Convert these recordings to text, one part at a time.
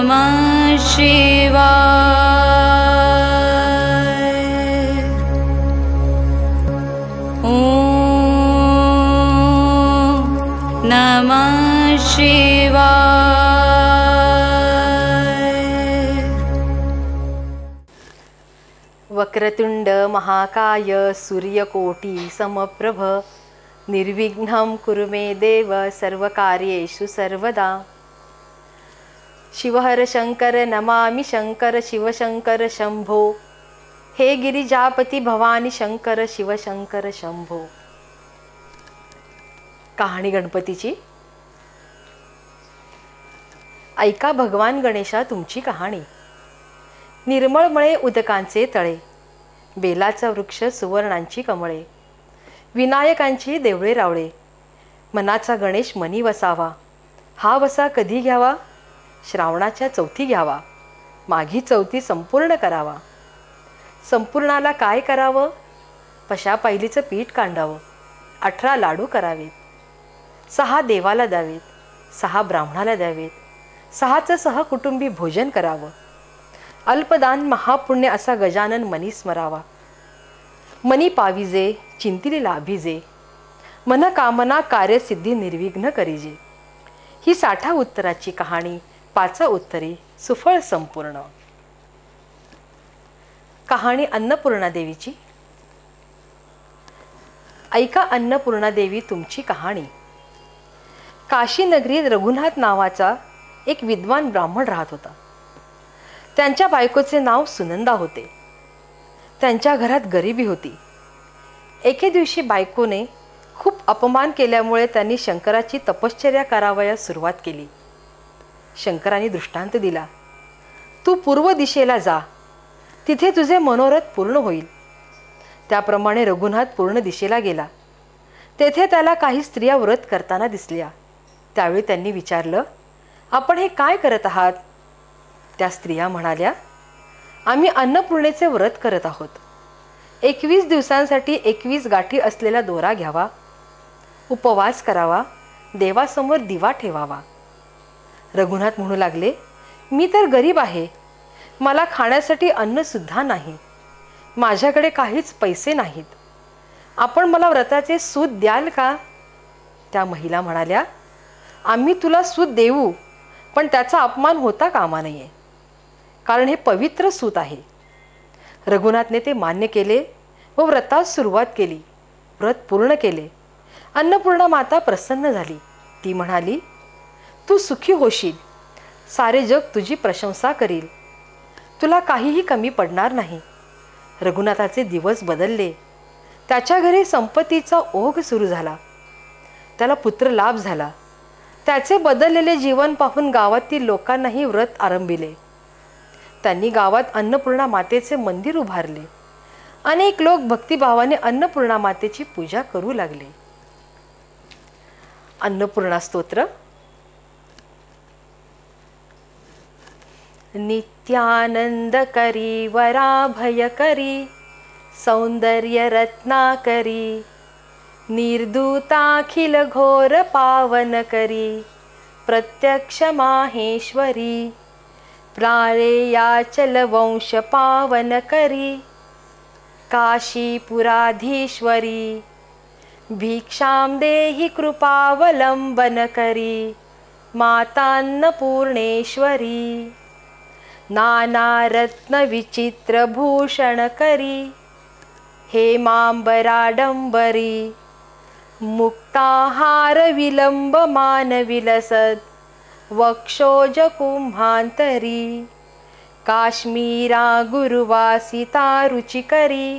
नमः शिवाय। ॐ नमः शिवाय। वक्रतुंड महाकाय सूर्यकोटी समप्रभ निर्विघ्नं कुरु मे देव सर्वकार्येषु सर्वदा। शिवहर शंकर नमामि शंकर शिवशंकर शंभो, हे गिरिजापती भवानी शंकर शिवशंकर शंभो। कहाणी गणपतीची। ऐका भगवान गणेशा तुमची कहाणी। निर्मळमळे उदकांचे तळे, बेलाचा वृक्ष सुवर्णांची कमळे, विनायकांची देवळे रावळे, मनाचा गणेश मनी वसावा। हा वसा कधी घ्यावा? श्रावणाच्या चौथी घ्यावा, माघी चौथी संपूर्ण करावा। संपूर्णाला काय करावं? पशा पायलीचं पीठ कांडावं, 18 लाडू करावेत, 6 देवाला द्यावेत, 6 ब्राह्मणाला द्यावेत, 6चं सहकुटुंबी भोजन करावं। अल्पदान महापुण्य असा गजानन मनी स्मरावा। मनी पाविजे चिंतिले लाभिजे, मन कामना कार्यसिद्धी निर्विघ्न करीजे। ही 60 उत्तराची कहाणी 5 उत्तरी सुफळ संपूर्ण। कहाणी अन्नपूर्णा देवीची। ऐका अन्नपूर्णा देवी तुमची कहाणी। काशी नगरीत रघुनाथ नावाचा एक विद्वान ब्राह्मण राहत होता। त्यांच्या बायकोचे नाव सुनंदा होते। त्यांच्या घरात गरिबी होती। एके दिवशी बायकोने खूप अपमान केल्यामुळे त्यांनी शंकराची तपश्चर्या करावयास सुरुवात केली। शंकराने दृष्टांत दिला, तू पूर्व दिशेला जा, तिथे तुझे मनोरथ पूर्ण होईल। त्याप्रमाणे रघुनाथ पूर्ण दिशेला गेला। तेथे त्याला काही स्त्रिया व्रत करताना दिसल्या। त्यावेळी त्यांनी विचारलं, आपण हे काय करत आहात? त्या स्त्रिया म्हणाल्या, आम्ही अन्नपूर्णेचे व्रत करत आहोत। 21 दिवसांसाठी 21 गाठी असलेला दोरा घ्यावा, उपवास करावा, देवासमोर दिवा ठेवावा। रघुनाथ म्हणू लागले, मी तर गरीब आहे, मला खाण्यासाठी अन्न सुद्धा नाही, माझ्याकडे काहीच पैसे नाहीत, आपण मला व्रताचे सूत द्याल का? त्या महिला म्हणाल्या, आम्ही तुला सूत देऊ, पण त्याचा अपमान होता कामा नये, कारण हे पवित्र सूत आहे। रघुनाथने ते मान्य केले व व्रतास सुरुवात केली। व्रत पूर्ण केले। अन्नपूर्णा माता प्रसन्न झाली। ती म्हणाली, तू सुखी होशील, सारे जग तुझी प्रशंसा करील, तुला काहीही कमी पडणार नाही। रघुनाथाचे दिवस बदलले। त्याच्या घरी संपत्तीचा ओघ सुरू झाला। त्याला पुत्र लाभ झाला। त्याचे बदललेले जीवन पाहून गावातील लोकांनाही व्रत आरंभिले। त्यांनी गावात अन्नपूर्णा मातेचे मंदिर उभारले। अनेक लोक भक्तिभावाने अन्नपूर्णा मातेची पूजा करू लागले। अन्नपूर्णा स्तोत्र। नित्यानंदकरी वराभयकरी सौंदर्य रत्नाकरी निर्दूताखिल घोर पावनकरी प्रत्यक्ष माहेश्वरी प्राळेयाचल वंश पावनकरी काशीपुराधीश्वरी भिक्षां देहि कृपावलंबनकरी मातान्नपूर्णेश्वरी नानारत्न विचित्रभूषणकरी हेमांबराडंबरी मुक्ताहार विलंबमान विलसत् वक्षोजकुंभांतरी काश्मीरा गुरुवासिता रुचिकरी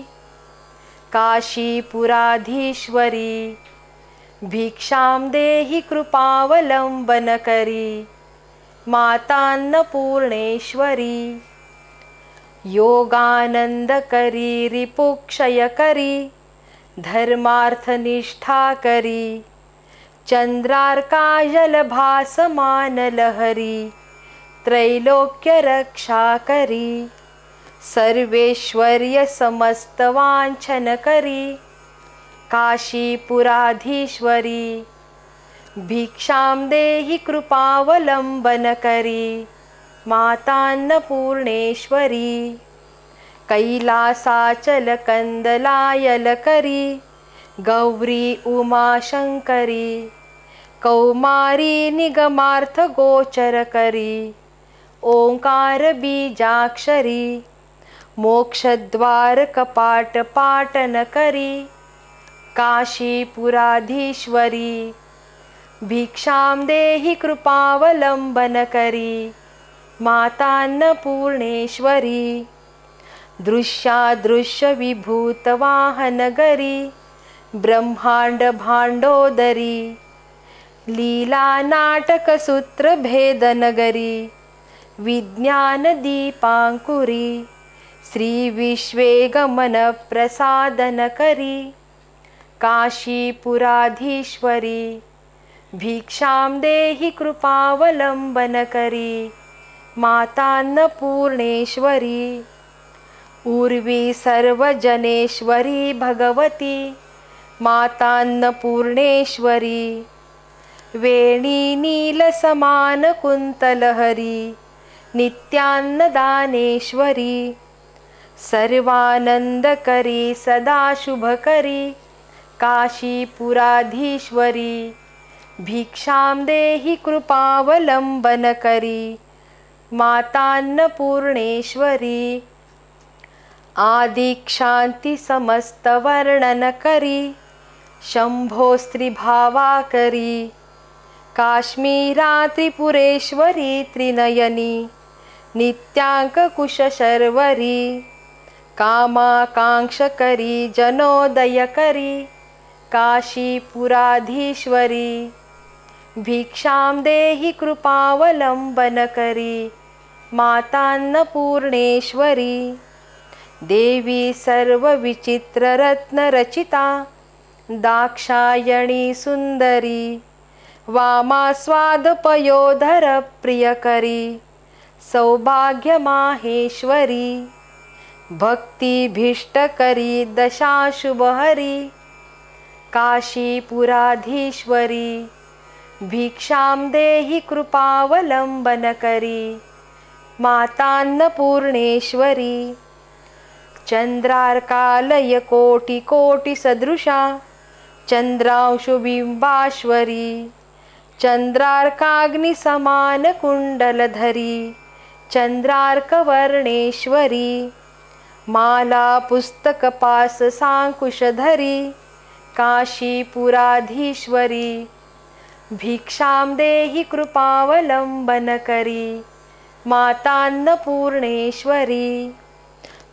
काशीपुराधीश्वरी भिक्षां देहि कृपावलंबनकरी मातान्नपूर्णेश्वरी योगानंदकरी रिपुक्षयकरी धर्मार्थनिष्ठाकरी चंद्रार्काजलभासमानलहरी त्रैलोक्यरक्षाकरी सर्वेश्वर्य समस्तवांछनकरी काशीपुराधीश्वरी भिक्षां देहि कृपावलंबनकरी मातान्नपूर्णेश्वरी कैलासाचलकन्दलायलकरी गौरी उमाशङ्करी कौमारी निगमार्थगोचरकरी ओङ्कारबीजाक्षरी मोक्षद्वारकपाटपाटनकरी काशीपुराधीश्वरी भिक्षां देहि कृपावलम्बनकरी मातान्नपूर्णेश्वरी दृश्यादृश्यविभूतवाहनगरी ब्रह्माण्डभाण्डोदरी लीलानाटकसूत्रभेदनगरी विज्ञानदीपाङ्कुरी श्रीविश्वेगमनप्रसादनकरी काशीपुराधीश्वरी भिक्षां देहि कृपावलम्बनकरी मातान्नपूर्णेश्वरी उर्वी सर्वजनेश्वरी भगवती मातान्नपूर्णेश्वरी वेणी नीलसमानकुन्तलहरी नित्यान्नदानेश्वरी सर्वानन्दकरी सदाशुभकरी काशीपुराधीश्वरी भिक्षां देहि कृपावलम्बनकरी मातान्नपूर्णेश्वरी आदिक्षान्तिसमस्तवर्णनकरी शम्भोस्त्रिभावाकरी काश्मीरा त्रिपुरेश्वरी त्रिनयनी नित्याङ्ककुशशर्वरी कामाकाङ्क्षकरी जनोदयकरी काशीपुराधीश्वरी भिक्षां देहि कृपावलम्बनकरी मातान्नपूर्णेश्वरी देवी सर्वविचित्ररत्नरचिता दाक्षायणी सुन्दरी वामास्वादपयोधरप्रियकरी सौभाग्यमाहेश्वरी भक्तिभीष्टकरी दशाशुभहरी काशीपुराधीश्वरी भिक्षां देहि कृपावलम्बनकरी मातान्नपूर्णेश्वरी चन्द्रार्कालयकोटिकोटिसदृशा चन्द्रांशुबिम्बाश्वरी चन्द्रार्काग्निसमानकुण्डलधरी चन्द्रार्कवर्णेश्वरी मालापुस्तकपाशसाङ्कुशधरी काशीपुराधीश्वरी भिक्षां देहि कृपावलम्बनकरी मातान्नपूर्णेश्वरी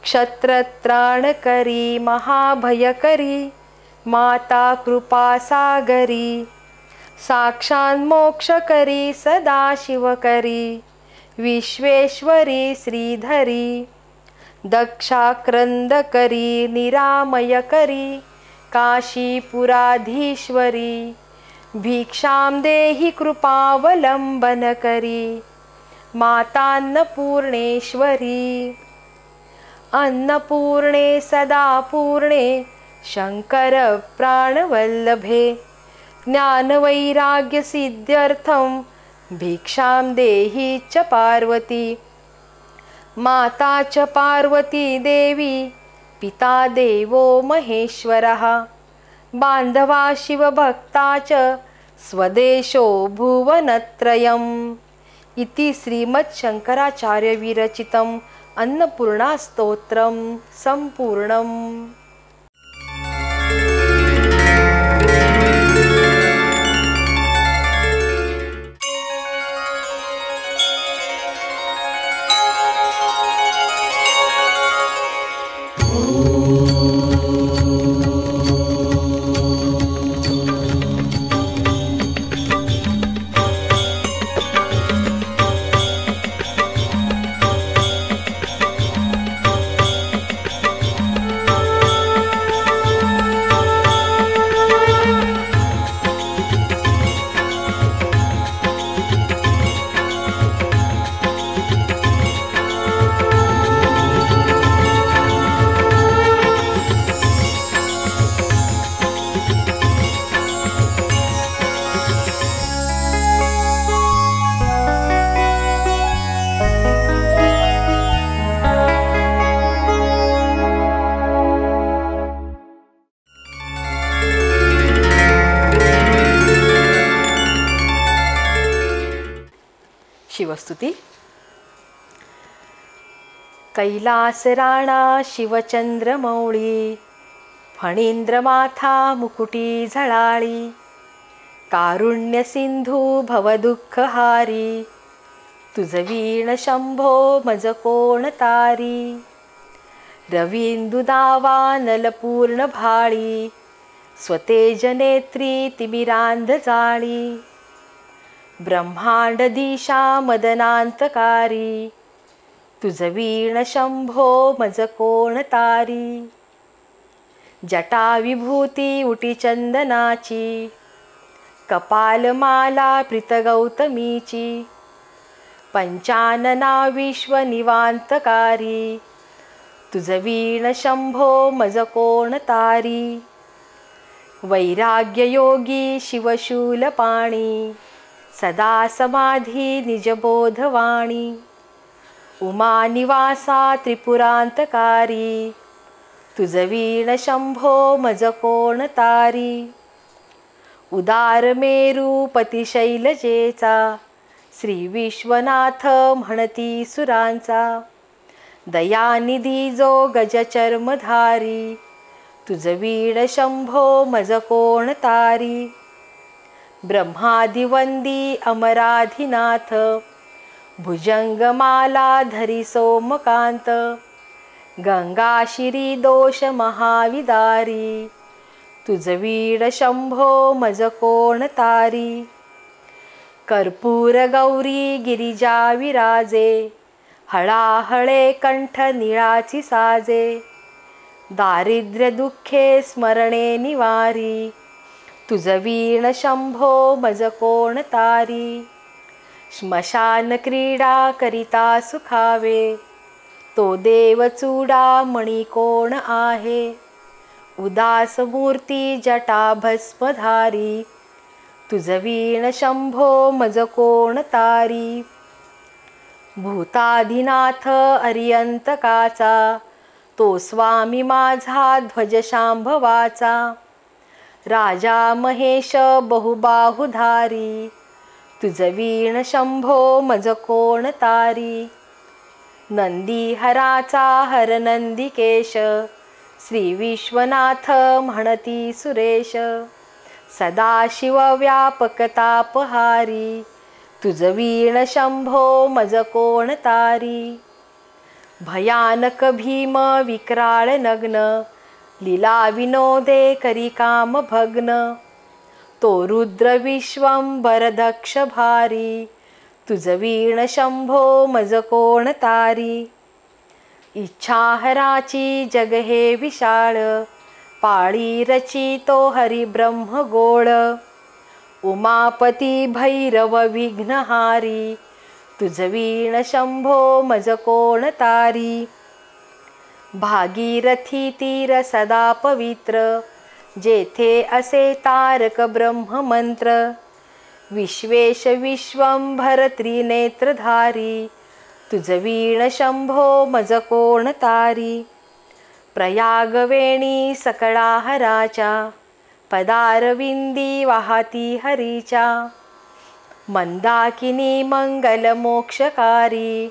क्षत्रत्राणकरी महाभयकरी माता कृपासागरी साक्षान्मोक्षकरी सदाशिवकरी विश्वेश्वरी श्रीधरी दक्षाक्रन्दकरी निरामयकरी काशीपुराधीश्वरी भिक्षां देहि कृपावलम्बनकरी मातान्नपूर्णेश्वरी अन्नपूर्णे सदापूर्णे शङ्करप्राणवल्लभे ज्ञानवैराग्यसिद्ध्यर्थं भिक्षां देहि च पार्वती माता च पार्वती देवी पिता देवो महेश्वरः बान्धवा शिवभक्ता च स्वदेशो भुवनत्रयम् इति श्रीमच्छङ्कराचार्यविरचितम् अन्नपूर्णास्तोत्रं सम्पूर्णम्। शिवस्तुती. कैलास राणा शिवचंद्रमौळी, फणींद्रमाथा मुकुटी झळाळी, कारुण्य सिंधू भवदुःखहारी, तुझ वीण शंभो मज कोण तारी. रवींदु दावा नलपूर्ण भाळी, स्वतेज नेत्री तिमिरांध जाळी. ब्रह्मांड दिशा मदनांतकारी, तुझ वीण शंभो मज कोण तारी. जटा विभूती उटी चंदनाची, कपालमाला प्रीत गौतमीची. पंचानना विश्व निवांतकारी, तुझ वीण शंभो मज कोण तारी. वैराग्य योगी शिवशूलपाणी, सदा समाधी निजबोधवाणी. उमा निवासा त्रिपुरांतकारी, तुझ वीण शंभो मज कोण तारी. उदार मेरूपती शैलजेचा, श्री विश्वनाथ म्हणती सुरांचा. दयानिधी जो गजचर्मधारी, तुझ वीण शंभो मज कोण तारी. ब्रह्मादिवंदी अमराधिनाथ, भुजंगमाला धरी सोमकांत. गंगा शिरी दोष महाविदारी, तुझ वीण शंभो मज कोण तारी. कर्पूर गौरी गिरिजा विराजे, हळाहळे कंठ निळाची साजे. दारिद्र्य दुःखे स्मरणे निवारी, तुझ वीण शंभो मज कोण तारी. श्मशान क्रीडा करिता सुखावे, तो देव चूडा मणी कोण आहे. उदास मूर्ती जटा भस्मधारी, तुझ वीण शंभो मज कोण तारी. भूताधिनाथ अर्यंतकाचा, तो स्वामी माझा ध्वज शांभवाचा. राजा महेश बहुबाहुधारी, तुझ वीण शंभो मज कोण तारी. नंदीहराचा हरनंदिकेश, श्री विश्वनाथ म्हणती सुरेश. सदाशिव व्यापक तापहारी, तुझ वीण शंभो मज कोण तारी. भयानक भीम विक्राळ नग्न, लीला विनोदे करी काम भग्न. तो रुद्र विश्वंभर दक्ष भारी, तुझ वीण शंभो मज कोण तारी. इच्छाहराची जग हे विशाळ, पाळी रचितो हरी ब्रह्म गोळ. उमापती भैरव विघ्नहारी, तुझ वीण शंभो मज कोण तारी. भागीरथी तीर सदा पवित्र, जेथे असे तारक ब्रह्म मंत्र. विश्वेश विश्वंभर त्रिनेत्रधारी, तुझ वीण शंभो मज कोण तारी. प्रयागवेणी सकळाहराच्या, पदारविंदी वाहती हरीच्या. मंदाकिनी मंगल मोक्षकारी,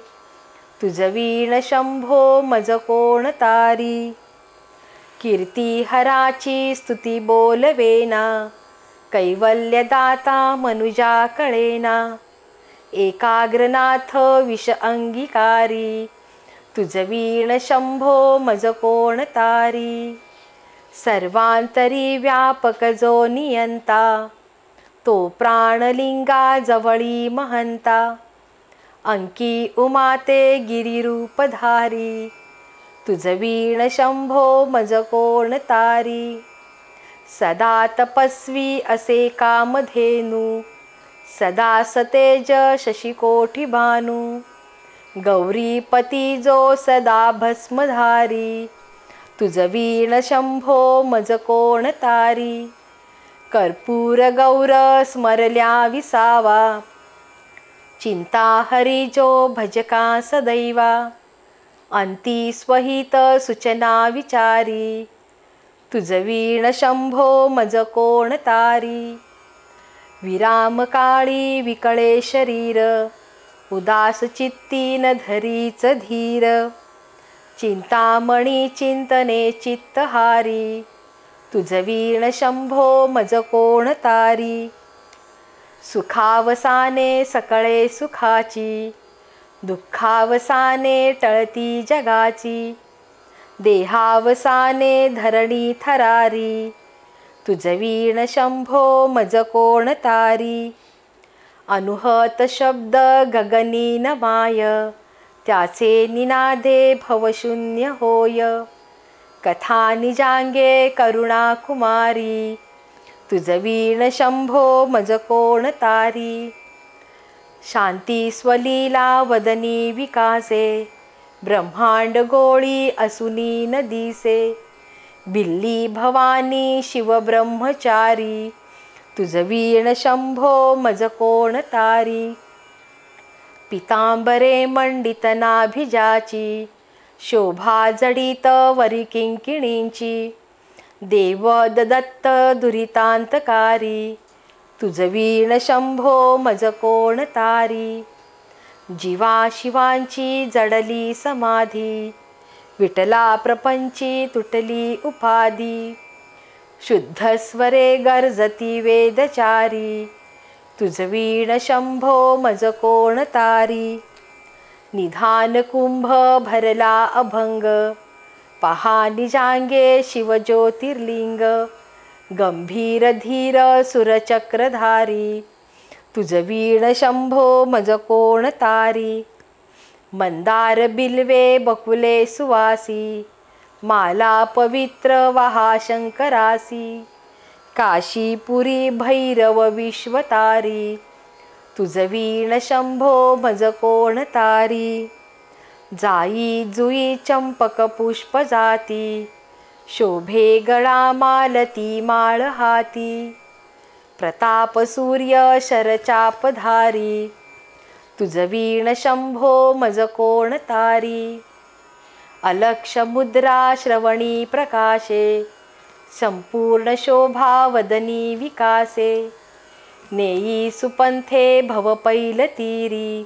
तुझ वीण शंभो मज कोण तारी. कीर्तिहराची स्तुती बोलवेना, कैवल्यदाता मनुजा कळेना. एकाग्रनाथ विष अंगीकारी, तुझ वीण शंभो मज कोण तारी. सर्वांतरी व्यापक जो नियंता, तो प्राणलिंगा जवळी महंता. अंकी उमाते गिरिरूपधारी, तुझ वीण शंभो मज कोण तारी. सदा तपस्वी असे कामधेनू, सदा सतेज शशिकोटी भानू. गौरीपती जो सदा भस्मधारी, तुझ वीण शंभो मज कोण तारी. कर्पूर गौर स्मरल्या विसावा, चिंता हरी जो भजका सदैवा. अंती स्वहित सूचना विचारी, तुझ वीण शंभो मज कोण तारी. विराम काळी विकळे शरीर, उदास चित्ती न धरीच धीर, चिंतामणी चिंतने चित्तहारी, तुझवीण शंभो मज कोण तारी. सुखावसाने सकळे सुखाची, दुःखावसाने टळती जगाची. देहावसाने धरणी थरारी, तुझवीण शंभो मज कोण तारी. अनुहत शब्द गगनी न माय, त्याचे निनादे भवशून्य होय. कथा निजांगे करुणा कुमारी, तुझवीण शंभो मज कोण तारी. शांती स्वलीला वदनी विकासे, ब्रह्मांड गोळी असुनी न दिसे. बिल्ली भवानी शिव ब्रह्मचारी, तुझवीण शंभो मज कोण तारी. पितांबरे मंडित नाभिजाची, शोभा जडित वरी किंकिणींची. देव दत्त दुरितांतकारी, तुझवीण शंभो मज कोण तारी. जीवा शिवांची जडली समाधी, विठला प्रपंची तुटली उपाधी. शुद्ध स्वरे गर्जती वेदचारी, तुझवीण शंभो मज कोण तारी. निधान कुंभ भरला अभंग, पहा निजांगे शिव ज्योतिर्लिंग. गंभीर धीर सुरचक्रधारी, तुझवीण शंभो मज कोण तारी. मंदार बिल्वे बकुले सुवासी, माला पवित्र वहा शंकरासी. काशीपुरी भैरव विश्वतारी, तुझवीण शंभो मज कोण तारी. जाई जुई चंपक पुष्प जाती, शोभे गळा मालती माळ हाती. प्रताप सूर्य शरचापधारी, तुझवीण शंभो मज कोण तारी. अलक्ष मुद्रा श्रवणी प्रकाशे, संपूर्ण शोभा वदनी विकासे. नेई सुपंथे भव पैल तीरी,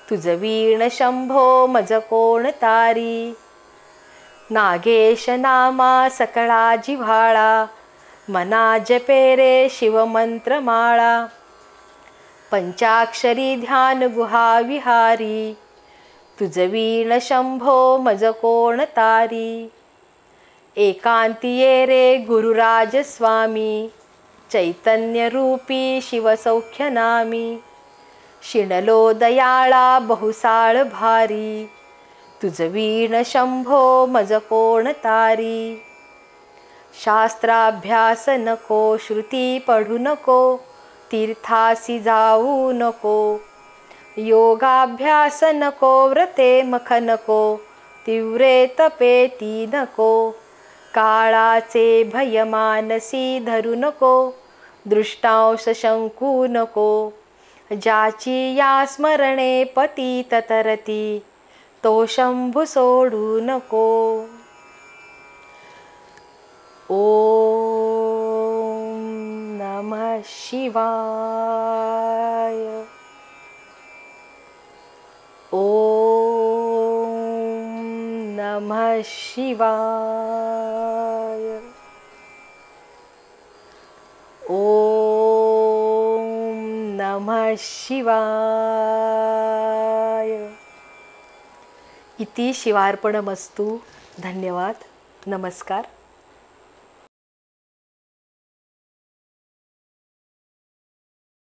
तुझवीण शंभो मज कोण तारी. नागेश नामा सकळा जिव्हाळा, मना जपे रे शिवमंत्रमाळा. पंचाक्षरी ध्यान गुहा विहारी, तुझवीण शंभो मज कोण तारी. एकांतिये रे गुरुराज स्वामी, चैतन्य रूपी शिवसौख्य नामी. शिणलो दयाळा बहुसाळ भारी, तुझवीण शंभो मज कोण तारी. शास्त्राभ्यास नको श्रुती पढू नको, तीर्थासी जाऊ नको. योगाभ्यास नको व्रते मख नको, तीव्रे तपे ती नको. काळाचे भय मानसी धरू नको, दृष्टांश शंकू नको. ज्याची या स्मरणे पतित तरती, तो शंभू सोडू नको. ओम नमः शिवाय. ओम नमः शिवाय. ओम नमः शिवाय. इति शिवार्पणमस्तु. धन्यवाद. नमस्कार.